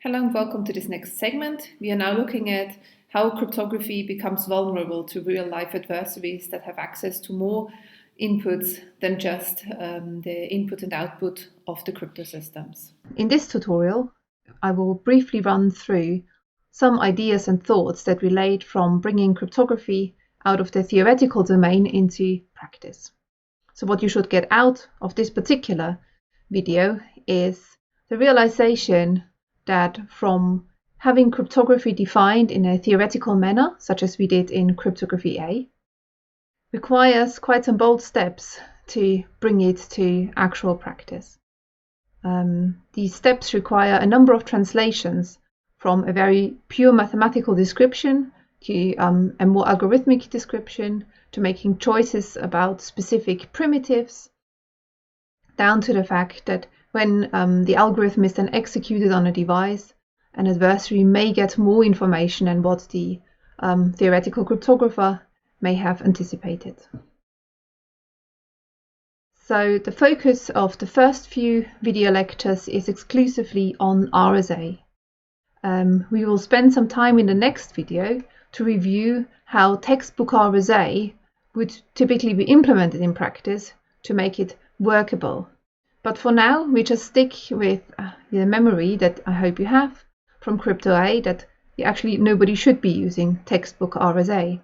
Hello and welcome to this next segment. We are now looking at how cryptography becomes vulnerable to real-life adversaries that have access to more inputs than just the input and output of the crypto systems. In this tutorial, I will briefly run through some ideas and thoughts that relate from bringing cryptography out of the theoretical domain into practice. So what you should get out of this particular video is the realization that from having cryptography defined in a theoretical manner, such as we did in Cryptography A, requires quite some bold steps to bring it to actual practice. These steps require a number of translations from a very pure mathematical description to a more algorithmic description, to making choices about specific primitives, down to the fact that when the algorithm is then executed on a device, an adversary may get more information than what the theoretical cryptographer may have anticipated. So the focus of the first few video lectures is exclusively on RSA. We will spend some time in the next video to review how textbook RSA would typically be implemented in practice to make it workable. But for now, we just stick with the memory that I hope you have from Crypto A that actually nobody should be using textbook RSA.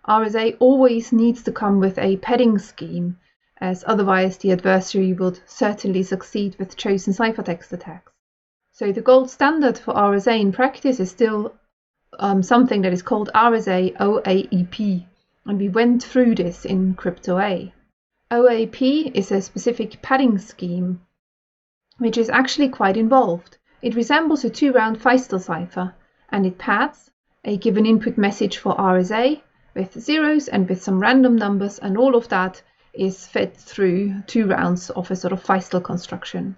RSA always needs to come with a padding scheme, as otherwise the adversary would certainly succeed with chosen ciphertext attacks. So the gold standard for RSA in practice is still something that is called RSA OAEP, and we went through this in Crypto A. OAP is a specific padding scheme, which is actually quite involved. It resembles a two-round Feistel cipher, and it pads a given input message for RSA with zeros and with some random numbers, and all of that is fed through two rounds of a sort of Feistel construction.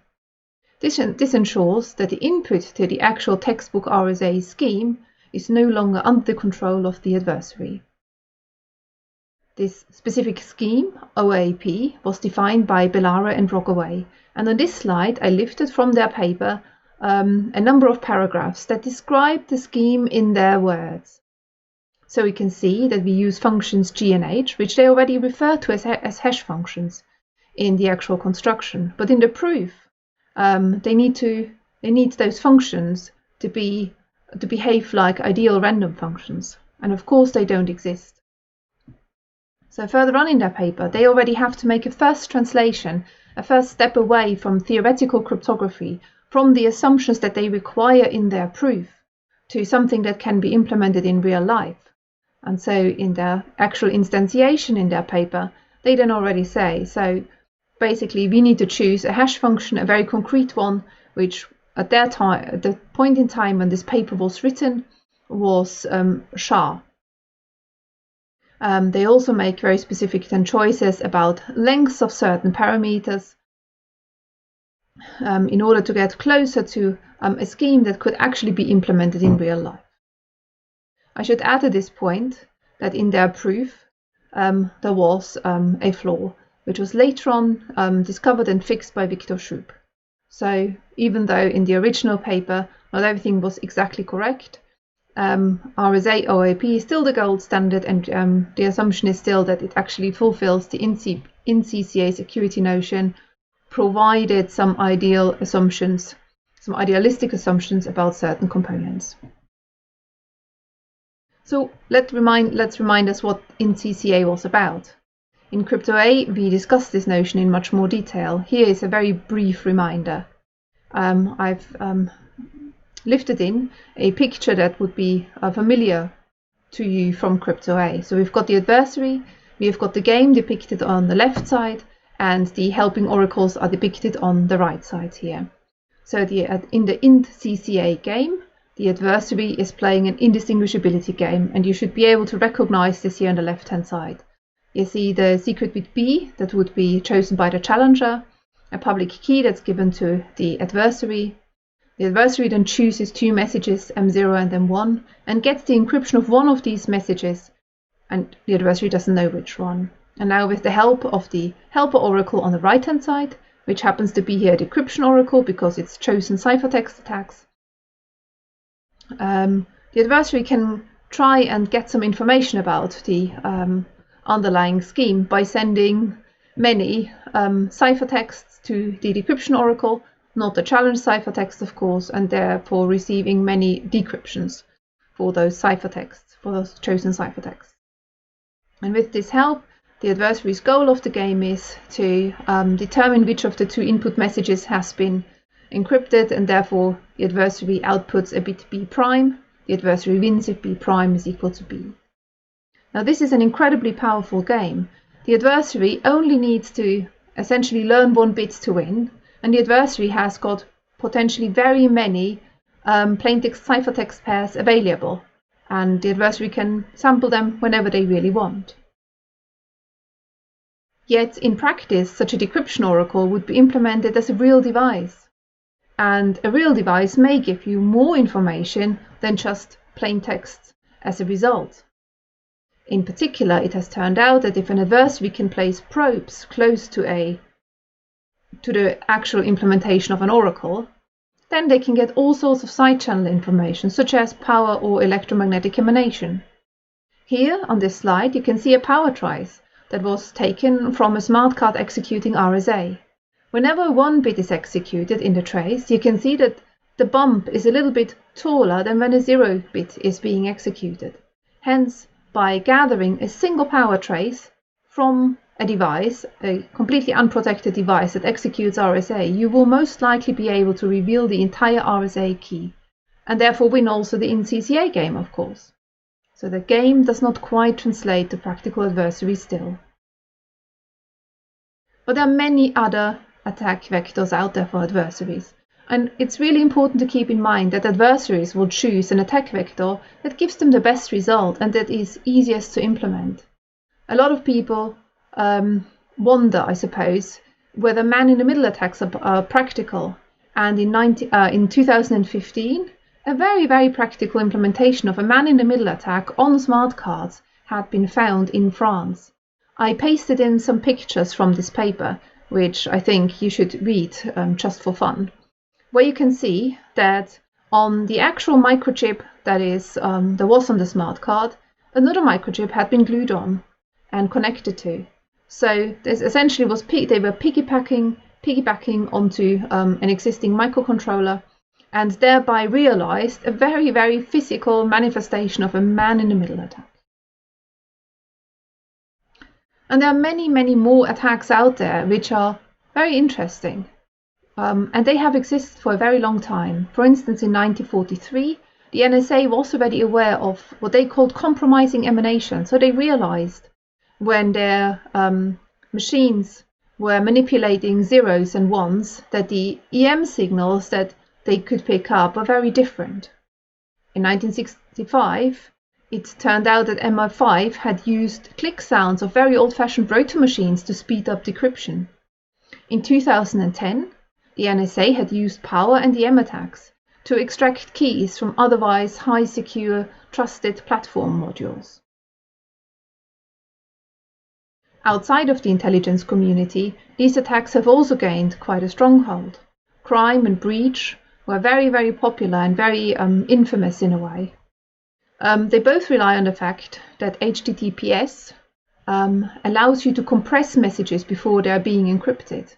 This ensures that the input to the actual textbook RSA scheme is no longer under the control of the adversary. This specific scheme, OAP, was defined by Bellara and Roggaway, and on this slide I lifted from their paper a number of paragraphs that describe the scheme in their words. So we can see that we use functions g and h, which they already refer to as hash functions in the actual construction, but in the proof they need those functions to behave like ideal random functions, and of course they don't exist. So further on in their paper, they already have to make a first translation, a first step away from theoretical cryptography, from the assumptions that they require in their proof, to something that can be implemented in real life. And so in their actual instantiation in their paper, they then already say, so basically we need to choose a hash function, a very concrete one, which at their time, at the point in time when this paper was written, was SHA. They also make very specific then choices about lengths of certain parameters in order to get closer to a scheme that could actually be implemented in real life. I should add at this point that in their proof there was a flaw, which was later on discovered and fixed by Victor Schub. So even though in the original paper not everything was exactly correct, RSA OAP is still the gold standard, and the assumption is still that it actually fulfills the in-CCA security notion, provided some idealistic assumptions about certain components. So let's remind us what in-CCA was about. In Crypto A, we discussed this notion in much more detail. Here is a very brief reminder. I've lifted in a picture that would be familiar to you from Crypto A. So we've got the adversary, we've got the game depicted on the left side, and the helping oracles are depicted on the right side here. So in the int-CCA game, the adversary is playing an indistinguishability game, and you should be able to recognize this here on the left-hand side. You see the secret bit B that would be chosen by the challenger, a public key that's given to the adversary. The adversary then chooses two messages, M0 and M1, and gets the encryption of one of these messages, and the adversary doesn't know which one. And now with the help of the helper oracle on the right-hand side, which happens to be here a decryption oracle because it's chosen ciphertext attacks, the adversary can try and get some information about the underlying scheme by sending many ciphertexts to the decryption oracle, not the challenge ciphertext, of course, and therefore receiving many decryptions for those ciphertexts, for those chosen ciphertexts. And with this help, the adversary's goal of the game is to determine which of the two input messages has been encrypted, and therefore the adversary outputs a bit B prime. The adversary wins if B prime is equal to B. Now this is an incredibly powerful game. The adversary only needs to essentially learn one bit to win, and the adversary has got potentially very many plaintext ciphertext pairs available, and the adversary can sample them whenever they really want. Yet in practice, such a decryption oracle would be implemented as a real device, and a real device may give you more information than just plain text as a result. In particular, it has turned out that if an adversary can place probes close to the actual implementation of an oracle, then they can get all sorts of side channel information, such as power or electromagnetic emanation. Here on this slide you can see a power trace that was taken from a smart card executing RSA. Whenever one bit is executed in the trace, you can see that the bump is a little bit taller than when a 0 bit is being executed. Hence, by gathering a single power trace from a device, a completely unprotected device that executes RSA, you will most likely be able to reveal the entire RSA key, and therefore win also the in-CCA game, of course. So the game does not quite translate to practical adversaries still. But there are many other attack vectors out there for adversaries, and it's really important to keep in mind that adversaries will choose an attack vector that gives them the best result and that is easiest to implement. A lot of people wonder, I suppose, whether man-in-the-middle attacks are practical, and in 2015 a very, very practical implementation of a man-in-the-middle attack on smart cards had been found in France. I pasted in some pictures from this paper, which I think you should read just for fun, where you can see that on the actual microchip that was on the smart card, another microchip had been glued on and connected to. So this essentially was they were piggybacking onto an existing microcontroller, and thereby realized a very, very physical manifestation of a man-in-the-middle attack. And there are many, many more attacks out there which are very interesting, and they have existed for a very long time. For instance, in 1943, the NSA was already aware of what they called compromising emanation. So they realized when their machines were manipulating zeros and ones that the EM signals that they could pick up are very different. In 1965, it turned out that MI5 had used click sounds of very old-fashioned proto machines to speed up decryption. In 2010, the NSA had used power and EM attacks to extract keys from otherwise high-secure, trusted platform modules. Outside of the intelligence community, these attacks have also gained quite a stronghold. Crime and breach were very, very popular and very infamous in a way. They both rely on the fact that HTTPS allows you to compress messages before they are being encrypted.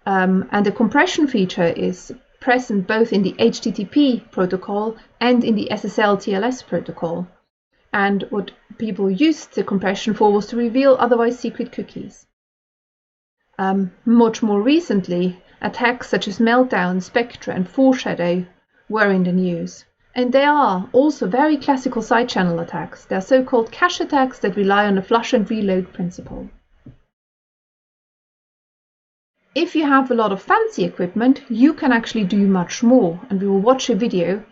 And the compression feature is present both in the HTTP protocol and in the SSL-TLS protocol. And what people used the compression for was to reveal otherwise secret cookies. Much more recently, attacks such as Meltdown, Spectre and Foreshadow were in the news. And they are also very classical side-channel attacks. They are so-called cache attacks that rely on the flush and reload principle. If you have a lot of fancy equipment, you can actually do much more, and we will watch a video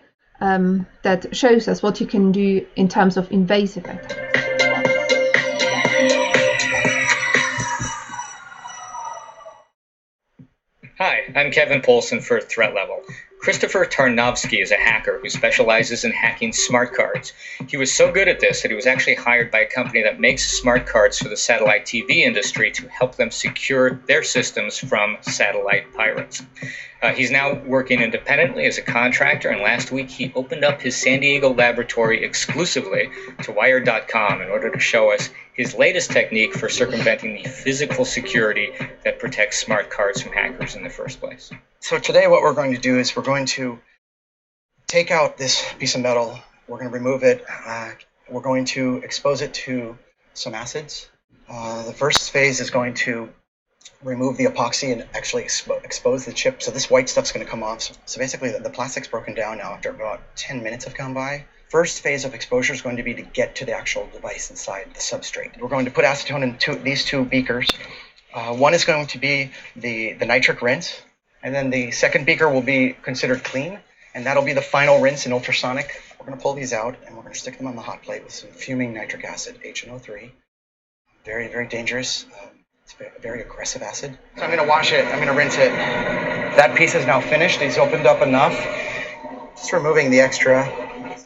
that shows us what you can do in terms of invasive attacks. Hi, I'm Kevin Polson for Threat Level. Christopher Tarnovsky is a hacker who specializes in hacking smart cards. He was so good at this that he was actually hired by a company that makes smart cards for the satellite TV industry to help them secure their systems from satellite pirates. He's now working independently as a contractor, and last week he opened up his San Diego laboratory exclusively to Wired.com in order to show us his latest technique for circumventing the physical security that protects smart cards from hackers in the first place. So today what we're going to do is we're going to take out this piece of metal, we're going to remove it, we're going to expose it to some acids. The first phase is going to remove the epoxy and actually expose the chip. So this white stuff's going to come off. So basically the plastic's broken down now after about 10 minutes have gone by. First phase of exposure is going to be to get to the actual device inside the substrate. We're going to put acetone in these two beakers. One is going to be the nitric rinse, and then the second beaker will be considered clean, and that'll be the final rinse in ultrasonic. We're going to pull these out, and we're going to stick them on the hot plate with some fuming nitric acid, HNO3. Very, very dangerous. It's a very aggressive acid. So I'm going to wash it. I'm going to rinse it. That piece is now finished. It's opened up enough. Just removing the extra.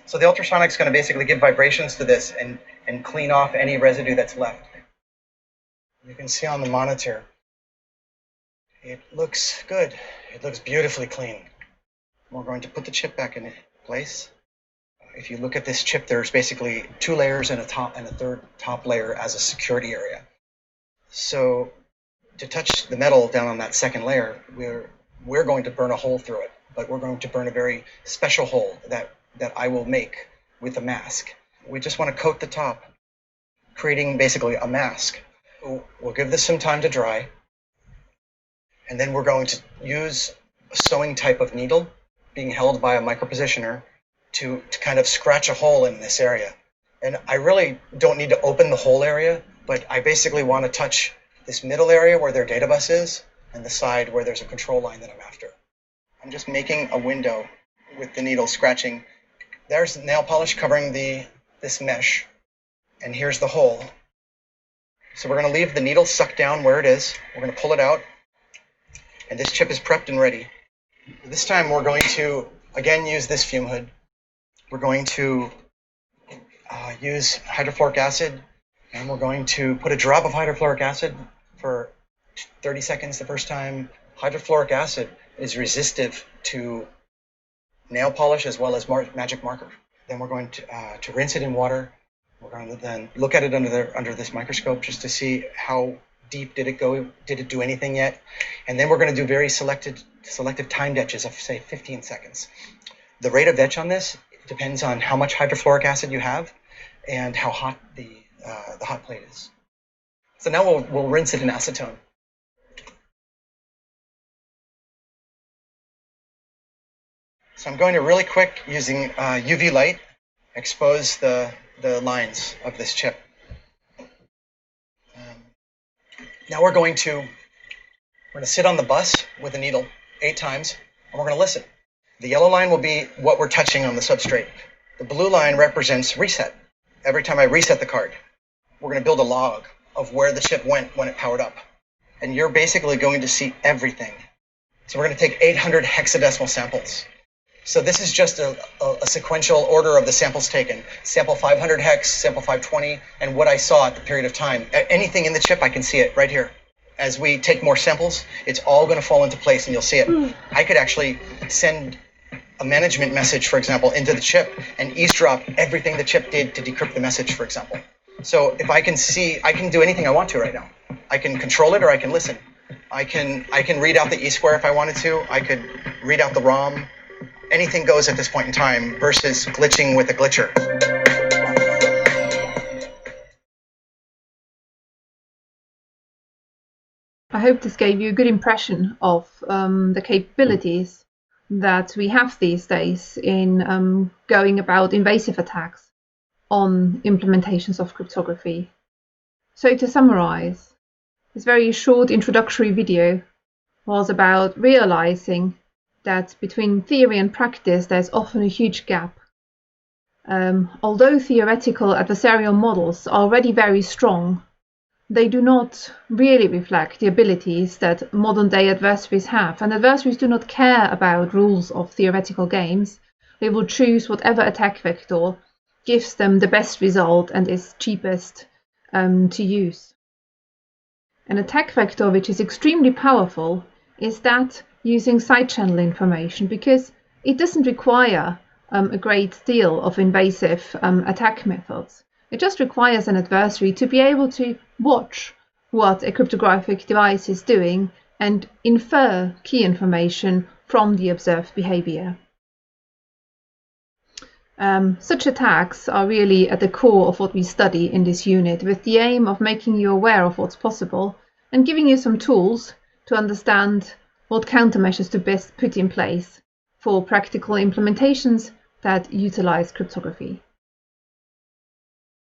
So the ultrasonic is going to basically give vibrations to this and clean off any residue that's left. You can see on the monitor, it looks good. It looks beautifully clean. We're going to put the chip back in place. If you look at this chip, there's basically two layers and a third top layer as a security area. So to touch the metal down on that second layer, we're going to burn a hole through it, but we're going to burn a very special hole that I will make with a mask. We just want to coat the top, creating basically a mask. We'll give this some time to dry, and then we're going to use a sewing type of needle being held by a micropositioner to kind of scratch a hole in this area. And I really don't need to open the whole area, but I basically want to touch this middle area where their data bus is and the side where there's a control line that I'm after. I'm just making a window with the needle scratching. There's nail polish covering this mesh, and here's the hole. So we're going to leave the needle sucked down where it is. We're going to pull it out, and this chip is prepped and ready. This time we're going to, again, use this fume hood. We're going to use hydrofluoric acid, and we're going to put a drop of hydrofluoric acid for 30 seconds the first time. Hydrofluoric acid is resistive to nail polish as well as magic marker. Then we're going to rinse it in water. We're going to then look at it under this microscope just to see how deep did it go, did it do anything yet? And then we're going to do very selective timed etches of, say, 15 seconds. The rate of etch on this depends on how much hydrofluoric acid you have and how hot the hot plate is. So now we'll rinse it in acetone. So I'm going to really quick, using UV light, expose the lines of this chip. Now we're going to sit on the bus with a needle 8 times, and we're going to listen. The yellow line will be what we're touching on the substrate. The blue line represents reset. Every time I reset the card, we're going to build a log of where the chip went when it powered up. And you're basically going to see everything. So we're going to take 800 hexadecimal samples. So this is just a sequential order of the samples taken. Sample 500 hex, sample 520, and what I saw at the period of time. Anything in the chip, I can see it right here. As we take more samples, it's all going to fall into place and you'll see it. I could actually send a management message, for example, into the chip and eavesdrop everything the chip did to decrypt the message, for example. So if I can see, I can do anything I want to right now. I can control it or I can listen. I can read out the E-square if I wanted to. I could read out the ROM. Anything goes at this point in time versus glitching with a glitcher. I hope this gave you a good impression of the capabilities that we have these days in going about invasive attacks on implementations of cryptography. So to summarize, this very short introductory video was about realizing that between theory and practice there's often a huge gap. Although theoretical adversarial models are already very strong, they do not really reflect the abilities that modern-day adversaries have. And adversaries do not care about rules of theoretical games. They will choose whatever attack vector gives them the best result and is cheapest to use. An attack vector which is extremely powerful is that using side channel information, because it doesn't require a great deal of invasive attack methods. It just requires an adversary to be able to watch what a cryptographic device is doing and infer key information from the observed behavior. Such attacks are really at the core of what we study in this unit, with the aim of making you aware of what's possible and giving you some tools to understand what countermeasures to best put in place for practical implementations that utilize cryptography.